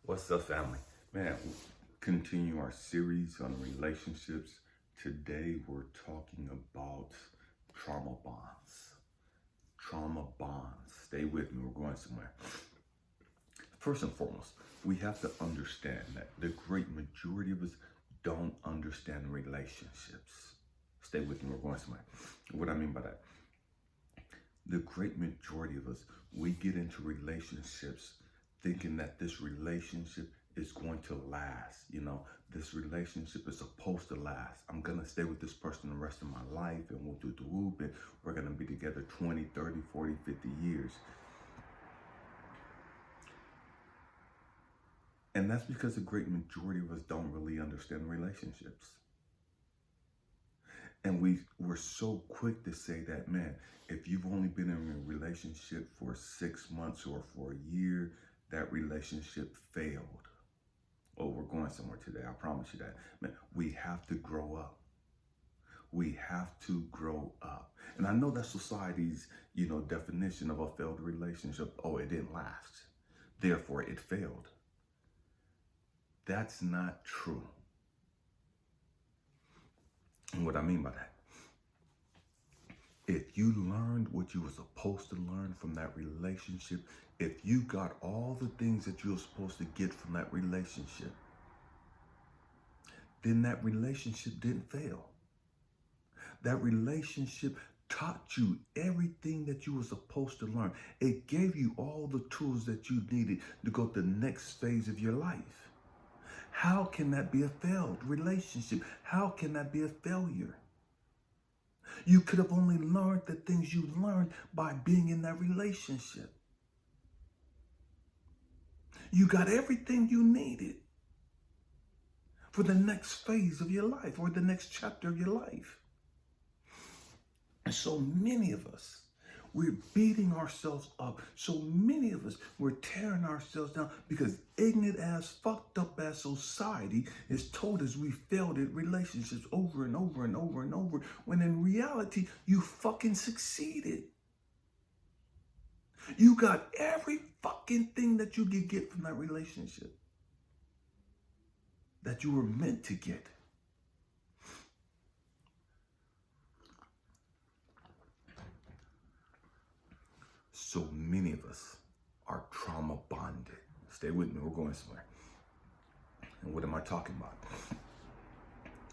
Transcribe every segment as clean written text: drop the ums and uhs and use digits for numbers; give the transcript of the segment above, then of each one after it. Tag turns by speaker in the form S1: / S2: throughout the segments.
S1: What's up, family? Man, we continue our series on relationships. Today, we're talking about trauma bonds. Trauma bonds. Stay with me, we're going somewhere. First and foremost, we have to understand that the great majority of us don't understand relationships. Stay with me, we're going somewhere. What I mean by that, the great majority of us, we get into relationships thinking that this relationship is going to last. This relationship is supposed to last. I'm going to stay with this person the rest of my life, and we'll do the whoop, and we're going to be together 20, 30, 40, 50 years. And that's because the great majority of us don't really understand relationships. And we're so quick to say that, man, if you've only been in a relationship for 6 months or for a year, that relationship failed. Oh, we're going somewhere today. I promise you that. Man, we have to grow up. We have to grow up. And I know that's society's, definition of a failed relationship. Oh, it didn't last. Therefore, it failed. That's not true. And what I mean by that, if you learned what you were supposed to learn from that relationship, if you got all the things that you were supposed to get from that relationship, then that relationship didn't fail. That relationship taught you everything that you were supposed to learn. It gave you all the tools that you needed to go to the next phase of your life. How can that be a failed relationship? How can that be a failure? You could have only learned the things you learned by being in that relationship. You got everything you needed for the next phase of your life or the next chapter of your life. And so many of us, we're beating ourselves up. So many of us, we're tearing ourselves down because ignorant ass, fucked up ass society has told us we failed at relationships over and over and over and over, when in reality, you fucking succeeded. You got every fucking thing that you could get from that relationship that you were meant to get. So many of us are trauma bonded. Stay with me, we're going somewhere. And what am I talking about?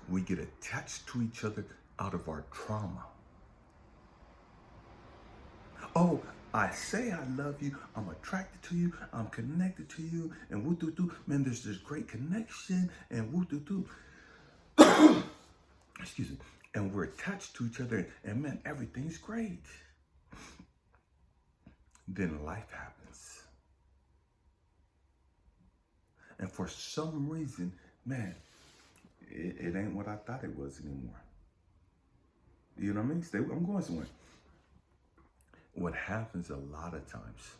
S1: We get attached to each other out of our trauma. Oh, I say I love you, I'm attracted to you, I'm connected to you, and woo-doo-doo. Man, there's this great connection, and woo-doo-doo. Excuse me. And we're attached to each other, and man, everything's great. Then life happens. And for some reason, man, it ain't what I thought it was anymore. You know what I mean? I'm going somewhere. What happens a lot of times,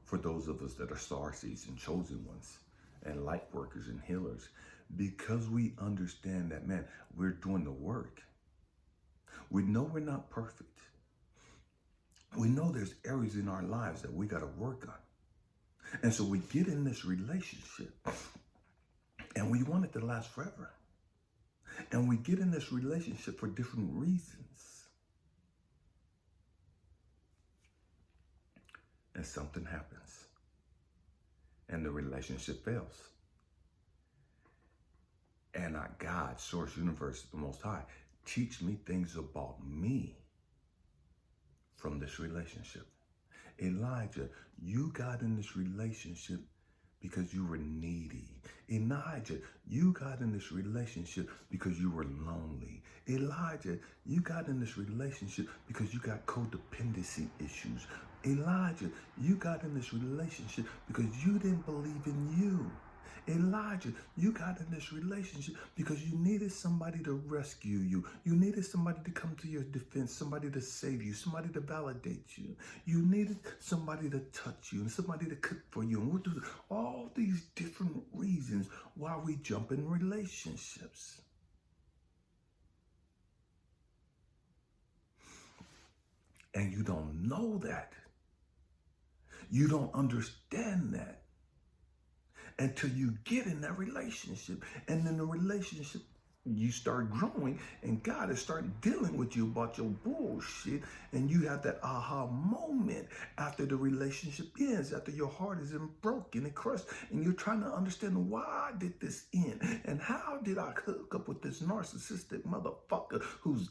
S1: for those of us that are starseeds and chosen ones and light workers and healers, because we understand that, man, we're doing the work. We know we're not perfect. We know there's areas in our lives that we got to work on. And so we get in this relationship and we want it to last forever. And we get in this relationship for different reasons. And something happens. And the relationship fails. And our God, Source, Universe, the Most High, teach me things about me from this relationship. Elijah, you got in this relationship because you were needy. Elijah, you got in this relationship because you were lonely. Elijah, you got in this relationship because you got codependency issues. Elijah, you got in this relationship because you didn't believe in you. Elijah, you got in this relationship because you needed somebody to rescue you. You needed somebody to come to your defense, somebody to save you, somebody to validate you. You needed somebody to touch you and somebody to cook for you. And we'll do all these different reasons why we jump in relationships. And you don't know that. You don't understand that. until you get in that relationship. And then the relationship, you start growing, and God is starting dealing with you about your bullshit, and you have that aha moment after the relationship ends, after your heart is broken and crushed, and you're trying to understand, why did this end, and how did I hook up with this narcissistic motherfucker who's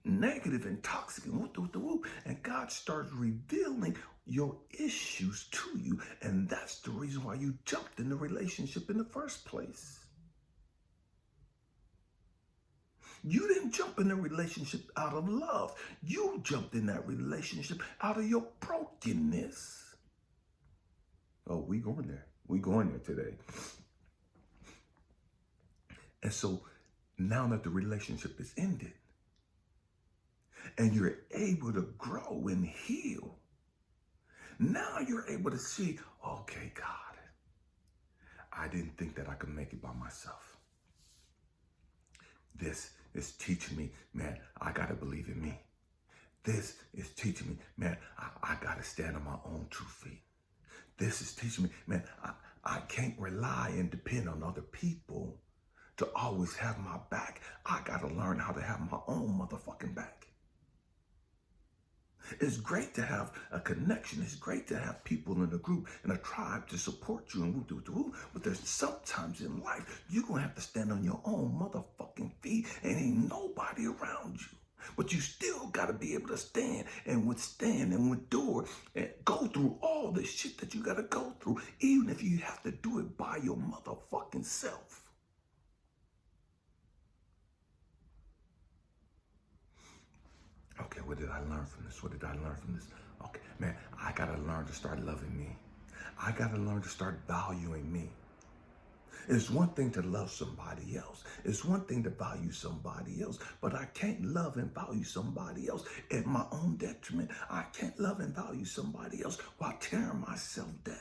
S1: negative and toxic and whoop. And God starts revealing your issues to you, and that's the reason why you jumped in the relationship in the first place. You didn't jump in a relationship out of love. You jumped in that relationship out of your brokenness. Oh, we going there. We going there today. And so now that the relationship is ended and you're able to grow and heal, now you're able to see, okay, God, I didn't think that I could make it by myself. This is teaching me, man, I got to believe in me. This is teaching me, man, I got to stand on my own 2 feet. This is teaching me, man, I can't rely and depend on other people to always have my back. I got to learn how to have my own motherfucking back. It's great to have a connection. It's great to have people in a group and a tribe to support you and but there's sometimes in life you're going to have to stand on your own motherfucking feet and ain't nobody around you. But you still got to be able to stand and withstand and endure and go through all the shit that you got to go through, even if you have to do it by your motherfucking self. Okay, what did I learn from this? What did I learn from this? Okay, man, I got to learn to start loving me. I got to learn to start valuing me. It's one thing to love somebody else. It's one thing to value somebody else, but I can't love and value somebody else at my own detriment. I can't love and value somebody else while tearing myself down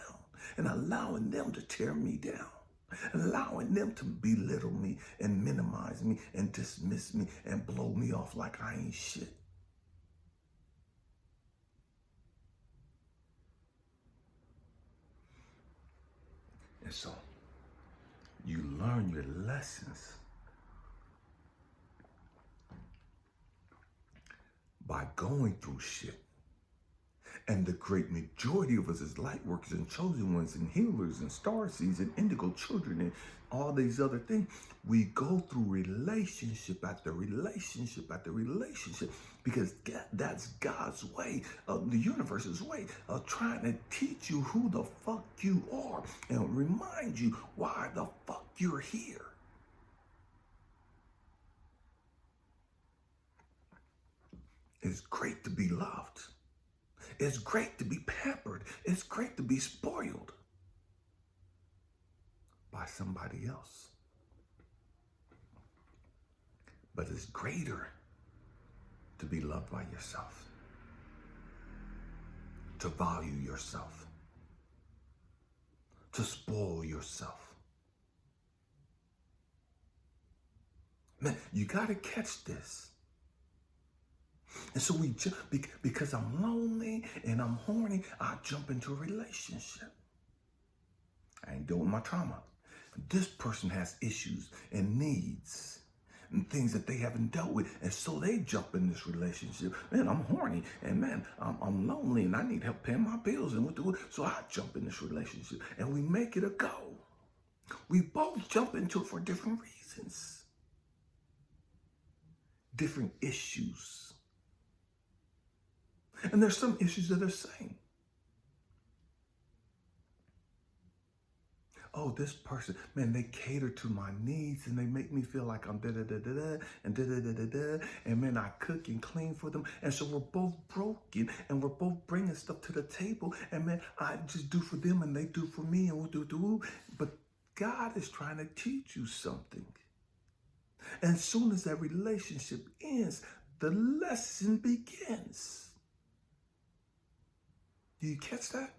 S1: and allowing them to tear me down, allowing them to belittle me and minimize me and dismiss me and blow me off like I ain't shit. And so you learn your lessons by going through shit. And the great majority of us as light workers and chosen ones and healers and starseeds and indigo children and all these other things, we go through relationship after relationship after relationship, because that's God's way, the universe's way of trying to teach you who the fuck you are and remind you why the fuck you're here. It's great to be loved. It's great to be pampered. It's great to be spoiled by somebody else. But it's greater to be loved by yourself, to value yourself, to spoil yourself. Man, you got to catch this. And so we jump, because I'm lonely and I'm horny, I jump into a relationship. I ain't dealing with my trauma. This person has issues and needs and things that they haven't dealt with. And so they jump in this relationship. Man, I'm horny, and man, I'm lonely, and I need help paying my bills. And so I jump in this relationship, and we make it a go. We both jump into it for different reasons, different issues. And there's some issues that are the same. Oh, this person, man, they cater to my needs and they make me feel like I'm da-da-da-da-da and da-da-da-da-da. And man, I cook and clean for them. And so we're both broken and we're both bringing stuff to the table. And man, I just do for them and they do for me and we'll do. But God is trying to teach you something. And as soon as that relationship ends, the lesson begins. Do you catch that?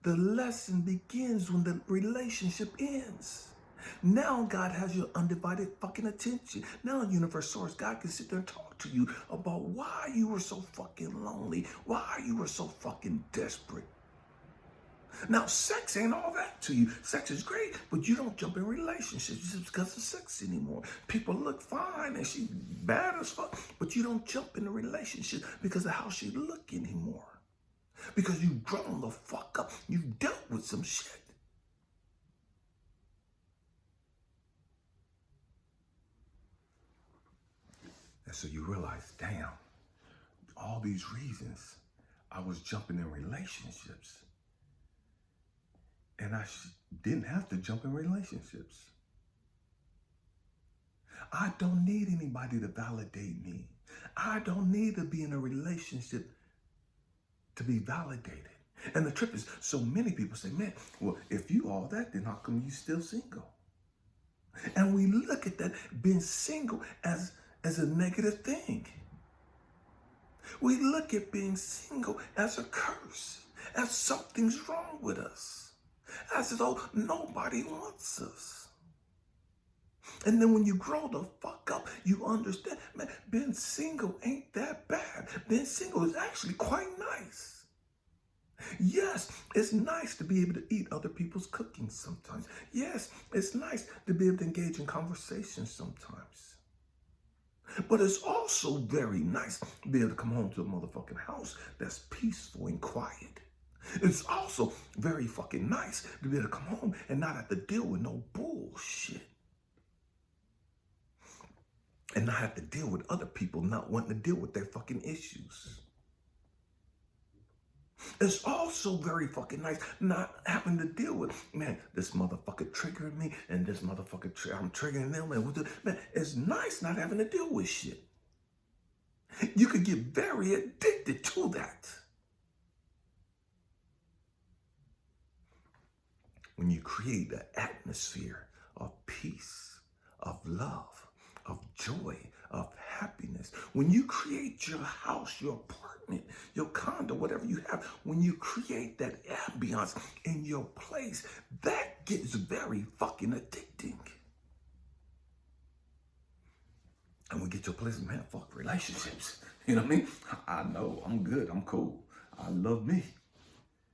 S1: The lesson begins when the relationship ends. Now God has your undivided fucking attention. Now Universe Source, God can sit there and talk to you about why you were so fucking lonely, why you were so fucking desperate, Now, sex ain't all that to you. Sex is great, but you don't jump in relationships just because of sex anymore. People look fine and she's bad as fuck, but you don't jump in a relationship because of how she look anymore. Because you've grown the fuck up. You've dealt with some shit. And so you realize, damn, all these reasons I was jumping in relationships. And I didn't have to jump in relationships. I don't need anybody to validate me. I don't need to be in a relationship to be validated. And the trip is, so many people say, man, well, if you all that, then how come you still single? And we look at that, being single, as a negative thing. We look at being single as a curse, as something's wrong with us. As though nobody wants us. And then when you grow the fuck up, you understand, man, being single ain't that bad. Being single is actually quite nice. Yes, it's nice to be able to eat other people's cooking sometimes. Yes, it's nice to be able to engage in conversations sometimes. But it's also very nice to be able to come home to a motherfucking house that's peaceful and quiet. It's also very fucking nice to be able to come home and not have to deal with no bullshit. And not have to deal with other people not wanting to deal with their fucking issues. It's also very fucking nice not having to deal with, man, this motherfucker triggering me and this motherfucker, I'm triggering them. And man, it's nice not having to deal with shit. You could get very addicted to that. When you create an atmosphere of peace, of love, of joy, of happiness. When you create your house, your apartment, your condo, whatever you have, when you create that ambiance in your place, that gets very fucking addicting. And we get to a place, man, fuck relationships. You know what I mean? I know, I'm good, I'm cool. I love me.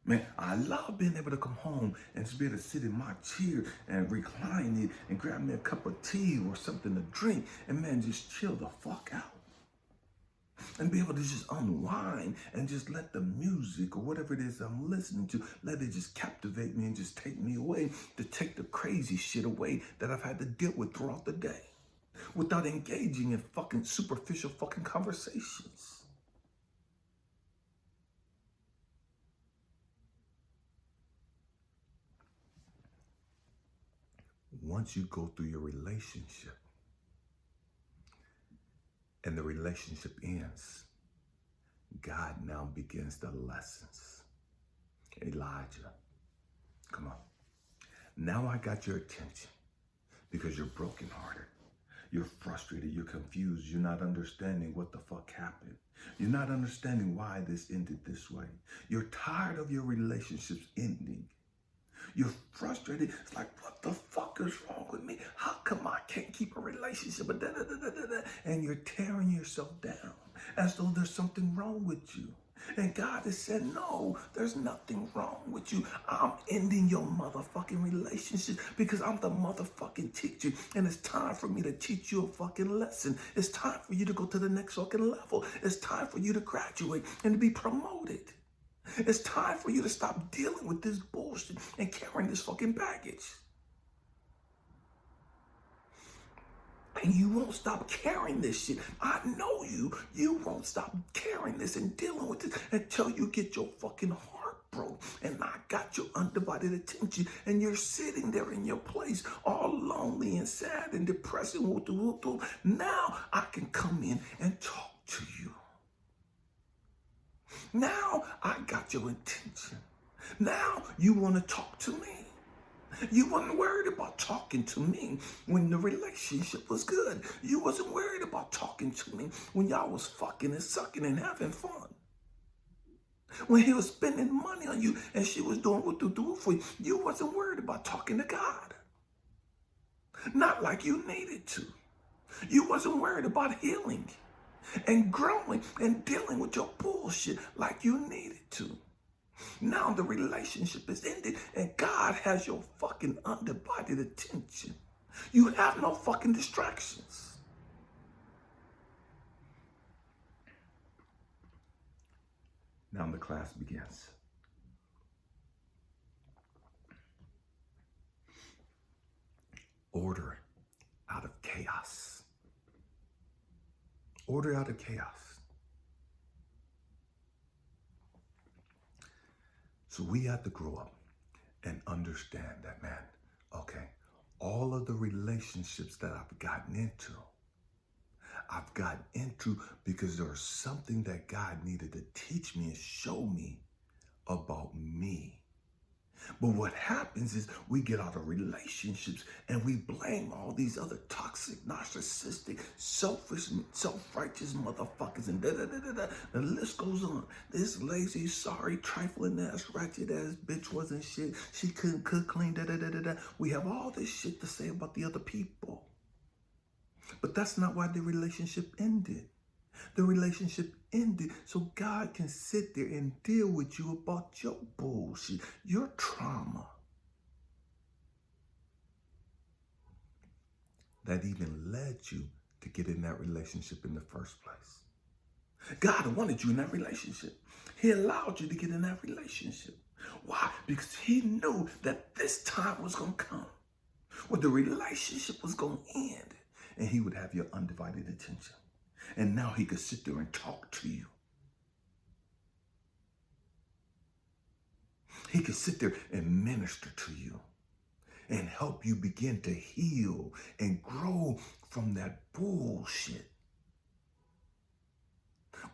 S1: Man, I love being able to come home and just be able to sit in my chair and recline it and grab me a cup of tea or something to drink and, man, just chill the fuck out. And be able to just unwind and just let the music or whatever it is I'm listening to, let it just captivate me and just take me away, to take the crazy shit away that I've had to deal with throughout the day without engaging in fucking superficial fucking conversations. Once you go through your relationship and the relationship ends, God now begins the lessons. Elijah, come on. Now I got your attention because you're brokenhearted. You're frustrated. You're confused. You're not understanding what the fuck happened. You're not understanding why this ended this way. You're tired of your relationships ending. You're frustrated. It's like, what the fuck is wrong with me? How come I can't keep a relationship? And you're tearing yourself down as though there's something wrong with you. And God has said, no, there's nothing wrong with you. I'm ending your motherfucking relationship because I'm the motherfucking teacher. And it's time for me to teach you a fucking lesson. It's time for you to go to the next fucking level. It's time for you to graduate and to be promoted. It's time for you to stop dealing with this bullshit and carrying this fucking baggage. And you won't stop carrying this shit. I know you. You won't stop carrying this and dealing with this until you get your fucking heart broke. And I got your undivided attention. And you're sitting there in your place all lonely and sad and depressed and now I can come in and talk to you. Now I got your attention. Now you want to talk to me. You wasn't worried about talking to me when the relationship was good. You wasn't worried about talking to me when y'all was fucking and sucking and having fun. When he was spending money on you and she was doing what to do for you, you wasn't worried about talking to God. Not like you needed to. You wasn't worried about healing and growing and dealing with your bullshit like you needed to. Now the relationship is ended and God has your fucking undivided attention. You have no fucking distractions. Now the class begins. Order out of chaos. Order out of chaos. So we have to grow up and understand that, man, okay, all of the relationships that I've gotten into because there's something that God needed to teach me and show me about me. But what happens is we get out of relationships and we blame all these other toxic, narcissistic, selfish, self-righteous motherfuckers and da-da-da-da-da. The list goes on. This lazy, sorry, trifling ass, ratchet ass bitch wasn't shit. She couldn't cook clean, da-da-da-da-da. We have all this shit to say about the other people. But that's not why the relationship ended. The relationship ended so God can sit there and deal with you about your bullshit, your trauma. That even led you to get in that relationship in the first place. God wanted you in that relationship. He allowed you to get in that relationship. Why? Because he knew that this time was going to come where the relationship was going to end and he would have your undivided attention. And now he could sit there and talk to you. He could sit there and minister to you and help you begin to heal and grow from that bullshit.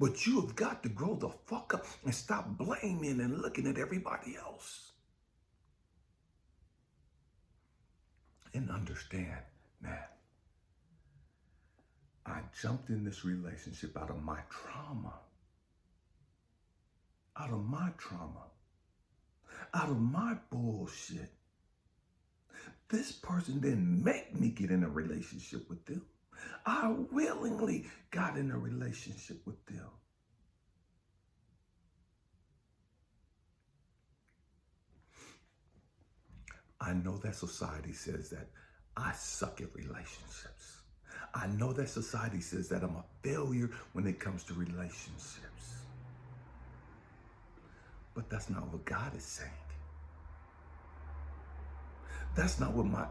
S1: But you have got to grow the fuck up and stop blaming and looking at everybody else. And understand, man, I jumped in this relationship out of my trauma. Out of my trauma. Out of my bullshit. This person didn't make me get in a relationship with them. I willingly got in a relationship with them. I know that society says that I suck at relationships. I know that society says that I'm a failure when it comes to relationships. But that's not what God is saying. That's not what my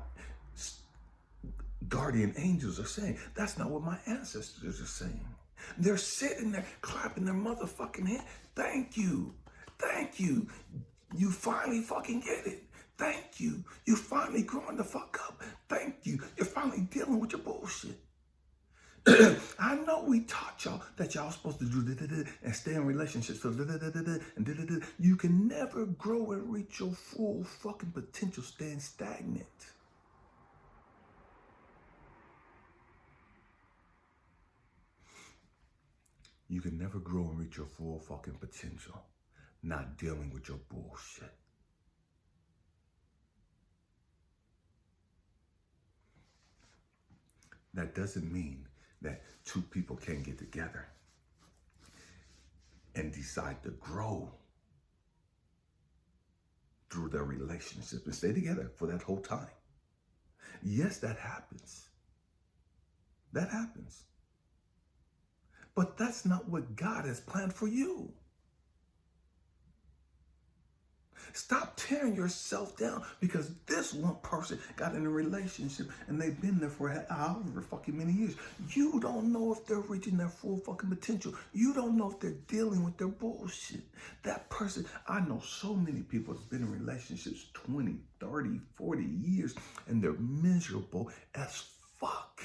S1: guardian angels are saying. That's not what my ancestors are saying. They're sitting there clapping their motherfucking hand. Thank you. Thank you. You finally fucking get it. Thank you. You finally growing the fuck up. Thank you. You're finally dealing with your bullshit. I know we taught y'all that y'all supposed to do and stay in relationships. So and you can never grow and reach your full fucking potential staying stagnant. You can never grow and reach your full fucking potential not dealing with your bullshit. That doesn't mean that two people can't get together and decide to grow through their relationship and stay together for that whole time. Yes, that happens. That happens. But that's not what God has planned for you. Stop tearing yourself down because this one person got in a relationship and they've been there for however fucking many years. You don't know if they're reaching their full fucking potential. You don't know if they're dealing with their bullshit. That person, I know so many people that's been in relationships 20, 30, 40 years and they're miserable as fuck.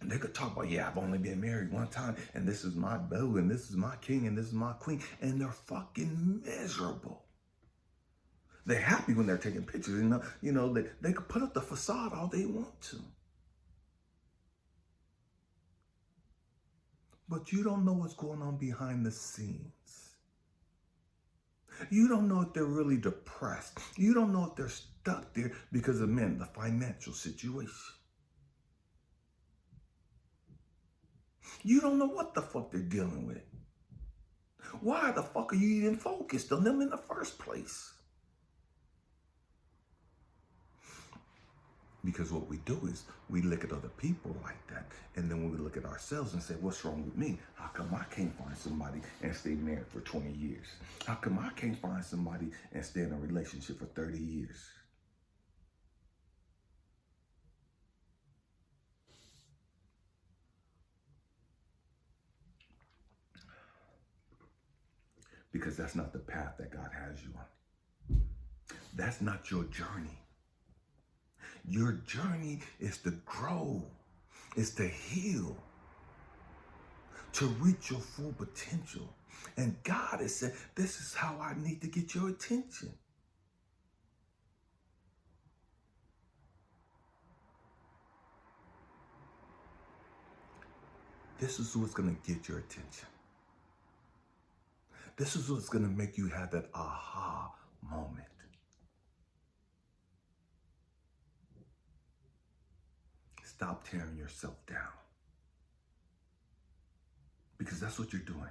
S1: And they could talk about, yeah, I've only been married one time, and this is my boo, and this is my king, and this is my queen, and they're fucking miserable. They're happy when they're taking pictures, they could put up the facade all they want to. But you don't know what's going on behind the scenes. You don't know if they're really depressed. You don't know if they're stuck there because of, the financial situation. You don't know what the fuck they're dealing with. Why the fuck are you even focused on them in the first place? Because what we do is we look at other people like that, and then we look at ourselves and say, what's wrong with me? How come I can't find somebody and stay married for 20 years? How come I can't find somebody and stay in a relationship for 30 years? Because that's not the path that God has you on. That's not your journey. Your journey is to grow, is to heal, to reach your full potential. And God has said, this is how I need to get your attention. This is what's going to get your attention. This is what's going to make you have that aha moment. Stop tearing yourself down. Because that's what you're doing.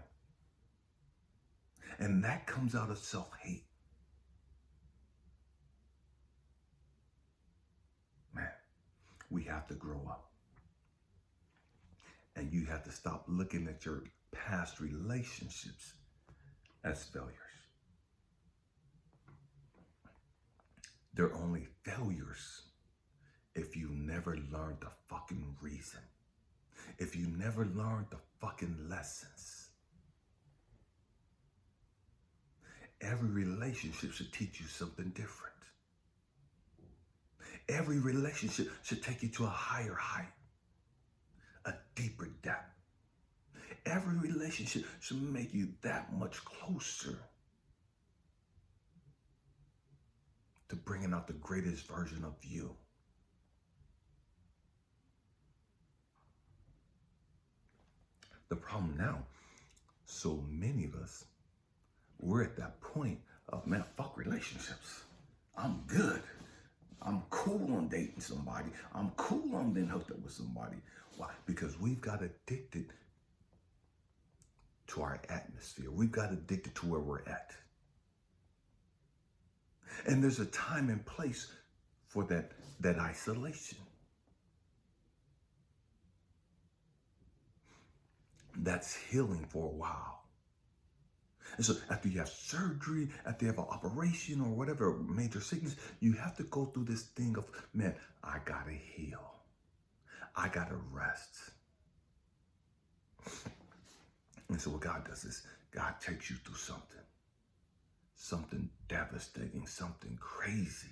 S1: And that comes out of self-hate. Man, we have to grow up. And you have to stop looking at your past relationships as failures. They're only failures if you never learned the fucking reason. If you never learned the fucking lessons. Every relationship should teach you something different. Every relationship should take you to a higher height, a deeper depth. Every relationship should make you that much closer to bringing out the greatest version of you. The problem now, so many of us, we're at that point of, man, fuck relationships. I'm good. I'm cool on dating somebody. I'm cool on being hooked up with somebody. Why? Because we've got addicted to our atmosphere. We've got addicted to where we're at. And there's a time and place for that isolation. That's healing for a while. And so after you have surgery, after you have an operation or whatever, major sickness, you have to go through this thing of, man, I gotta heal. I gotta rest. And so what God does is God takes you through something devastating, something crazy.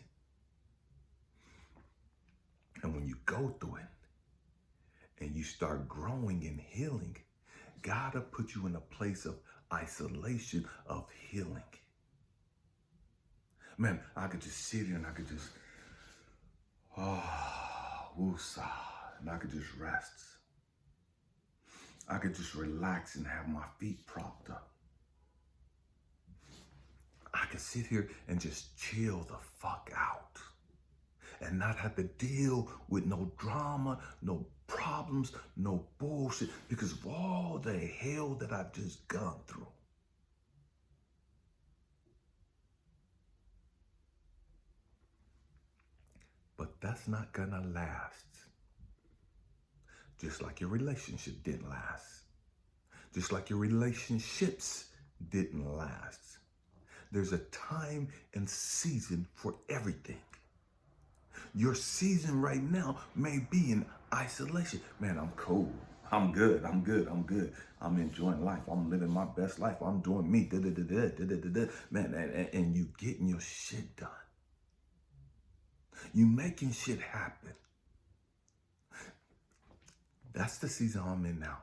S1: And when you go through it and you start growing and healing, God will put you in a place of isolation, of healing. Man, I could just sit here and I could just, woosah, and I could just rest. I could just relax and have my feet propped up. I could sit here and just chill the fuck out and not have to deal with no drama, no problems, no bullshit because of all the hell that I've just gone through. But that's not gonna last. Just like your relationship didn't last. Just like your relationships didn't last. There's a time and season for everything. Your season right now may be in isolation. Man, I'm cool. I'm good. I'm enjoying life. I'm living my best life. I'm doing me. Man, and you getting your shit done. You making shit happen. That's the season I'm in now.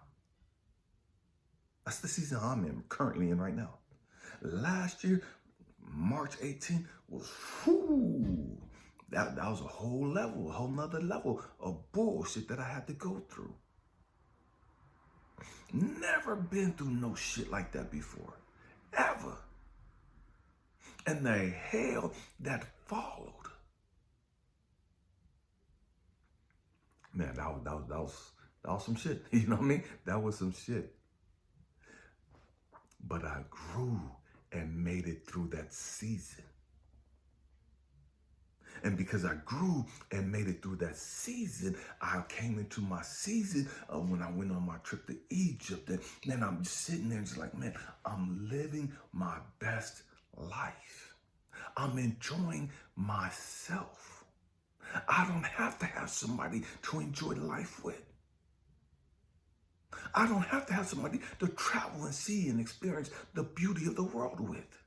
S1: That's the season I'm currently in right now. Last year, March 18th was, whoo, that was a whole nother level of bullshit that I had to go through. Never been through no shit like that before, ever. And the hell that followed. Man, that That was some shit. You know what I mean? That was some shit. But I grew and made it through that season. And because I grew and made it through that season, I came into my season of when I went on my trip to Egypt. And then I'm just sitting there just like, man, I'm living my best life. I'm enjoying myself. I don't have to have somebody to enjoy life with. I don't have to have somebody to travel and see and experience the beauty of the world with.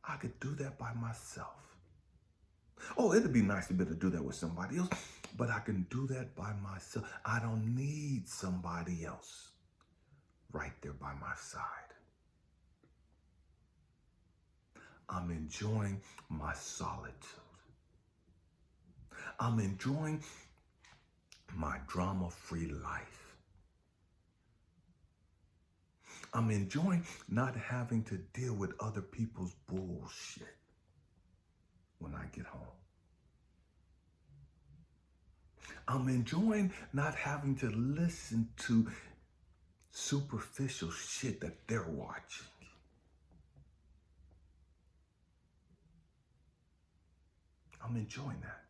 S1: I could do that by myself. Oh, it'd be nice to be able to do that with somebody else, but I can do that by myself. I don't need somebody else right there by my side. I'm enjoying my solitude. I'm enjoying my drama-free life. I'm enjoying not having to deal with other people's bullshit when I get home. I'm enjoying not having to listen to superficial shit that they're watching. I'm enjoying that.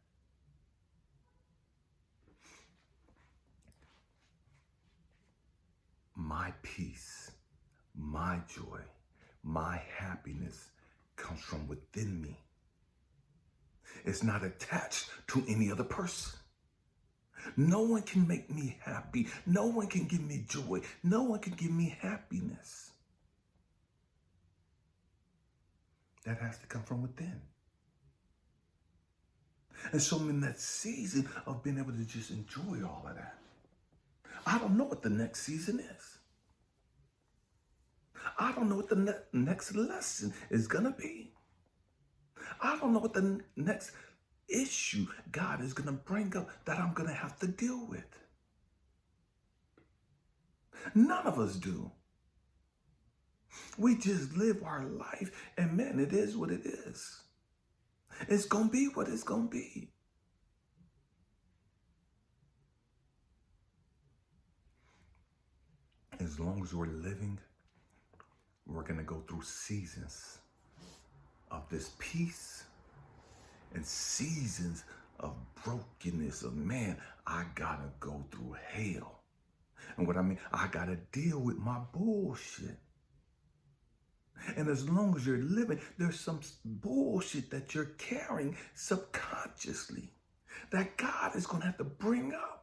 S1: My peace, my joy, my happiness comes from within me. It's not attached to any other person. No one can make me happy. No one can give me joy. No one can give me happiness. That has to come from within. And so I'm in that season of being able to just enjoy all of that. I don't know what the next season is. I don't know what the next lesson is going to be. I don't know what the next issue God is going to bring up that I'm going to have to deal with. None of us do. We just live our life, and man, it is what it is. It's going to be what it's going to be. As long as we're living, we're going to go through seasons of this peace and seasons of brokenness of, man, I got to go through hell. And what I mean, I got to deal with my bullshit. And as long as you're living, there's some bullshit that you're carrying subconsciously that God is going to have to bring up.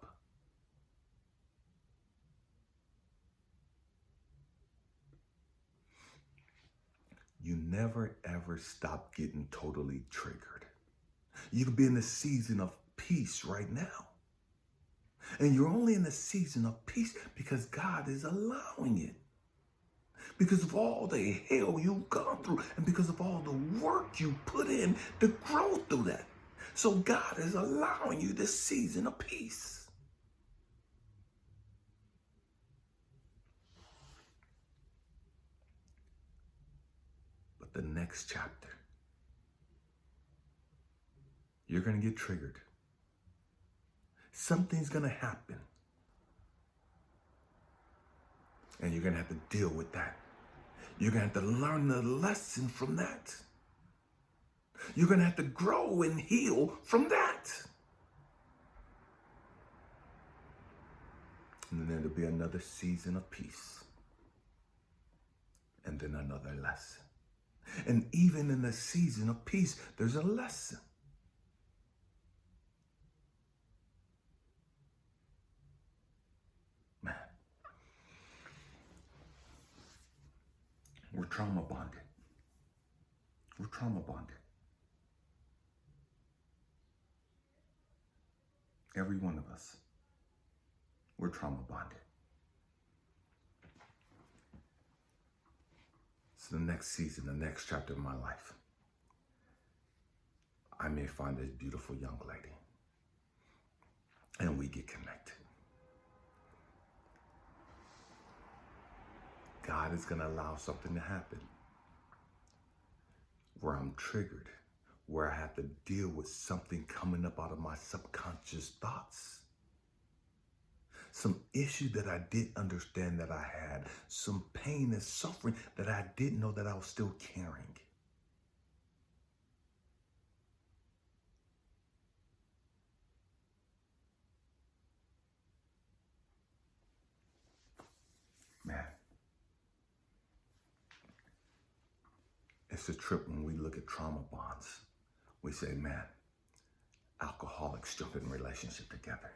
S1: You never, ever stop getting totally triggered. You could be in a season of peace right now. And you're only in a season of peace because God is allowing it. Because of all the hell you've gone through and because of all the work you put in to grow through that. So God is allowing you this season of peace. But the next chapter, you're going to get triggered. Something's going to happen. And you're going to have to deal with that. You're going to have to learn the lesson from that. You're going to have to grow and heal from that. And then there'll be another season of peace. And then another lesson. And even in the season of peace, there's a lesson. Man, we're trauma bonded. We're trauma bonded. Every one of us. We're trauma bonded. So the next season, the next chapter of my life, I may find this beautiful young lady and we get connected. God is going to allow something to happen where I'm triggered, where I have to deal with something coming up out of my subconscious thoughts. some issue that I didn't understand that I had, some pain and suffering that I didn't know that I was still carrying. Man, it's a trip when we look at trauma bonds. We say, man, alcoholics jump in relationships together.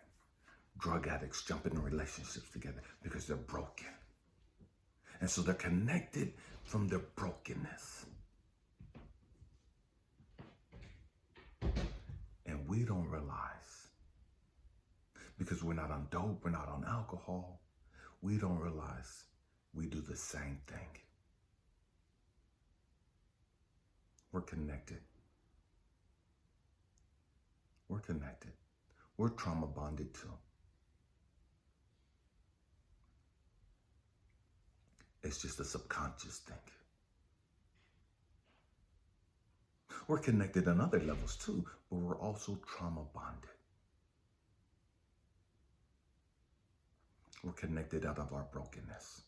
S1: Drug addicts jump in relationships together because they're broken. And so they're connected from their brokenness. And we don't realize, because we're not on dope, we're not on alcohol, we don't realize we do the same thing. We're connected. We're connected. We're trauma bonded too. It's just a subconscious thing. We're connected on other levels too, but we're also trauma bonded. We're connected out of our brokenness.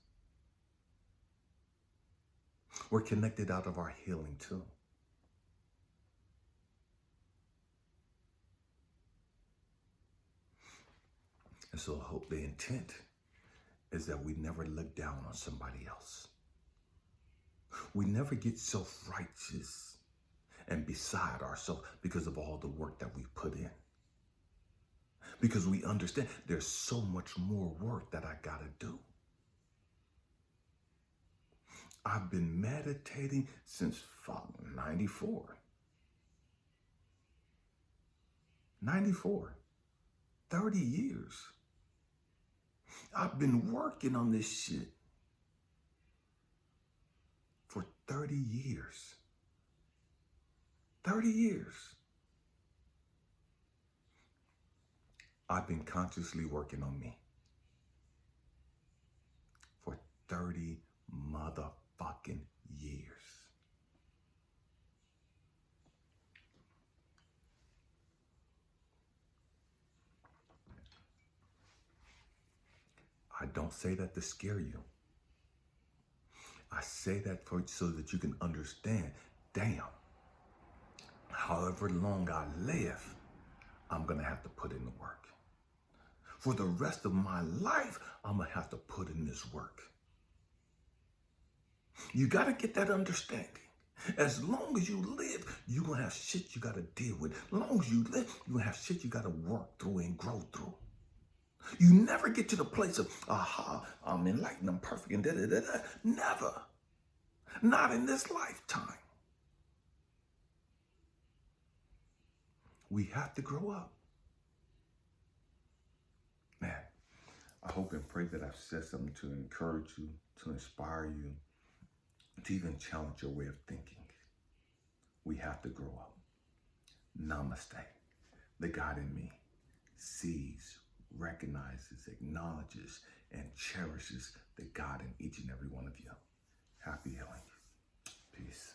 S1: We're connected out of our healing too. And so I hope the intent is that we never look down on somebody else. We never get self-righteous and beside ourselves because of all the work that we put in. Because we understand there's so much more work that I gotta do. I've been meditating since 94. 30 years. I've been working on this shit for 30 years. 30 years. I've been consciously working on me for 30 motherfucking years. I don't say that to scare you. I say that so that you can understand, damn, however long I live, I'm gonna have to put in the work. For the rest of my life, I'm gonna have to put in this work. You gotta get that understanding. As long as you live, you're gonna have shit you gotta deal with. As long as you live, you're gonna have shit you gotta work through and grow through. You never get to the place of, aha, I'm enlightened, I'm perfect, and da-da-da-da. Never. Not in this lifetime. We have to grow up. Man, I hope and pray that I've said something to encourage you, to inspire you, to even challenge your way of thinking. We have to grow up. Namaste. The God in me sees, recognizes, acknowledges, and cherishes the God in each and every one of you. Happy healing. Peace.